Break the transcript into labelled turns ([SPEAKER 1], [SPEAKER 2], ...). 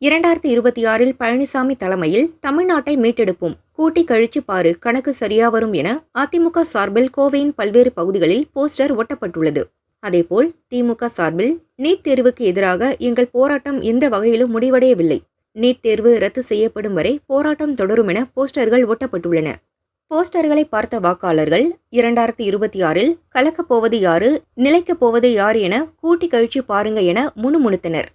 [SPEAKER 1] 2026 பழனிசாமி தலைமையில் தமிழ்நாட்டை மீட்டெடுப்போம், கூட்டி கழிச்சு பாரு, கணக்கு சரியா வரும் என அதிமுக சார்பில் கோவையின் பல்வேறு பகுதிகளில் போஸ்டர் ஒட்டப்பட்டுள்ளது. அதேபோல் திமுக சார்பில் நீட் தேர்வுக்கு எதிராக எங்கள் போராட்டம் எந்த வகையிலும் முடிவடையவில்லை, நீட் தேர்வு ரத்து செய்யப்படும் வரை போராட்டம் தொடரும் என போஸ்டர்கள் ஒட்டப்பட்டுள்ளன. போஸ்டர்களை பார்த்த வாக்காளர்கள் 2026 கலக்கப் போவது யாரு, நிலைக்கப் போவது யாரு என கூட்டி கழிச்சு பாருங்க என முணுமுணுத்தனர்.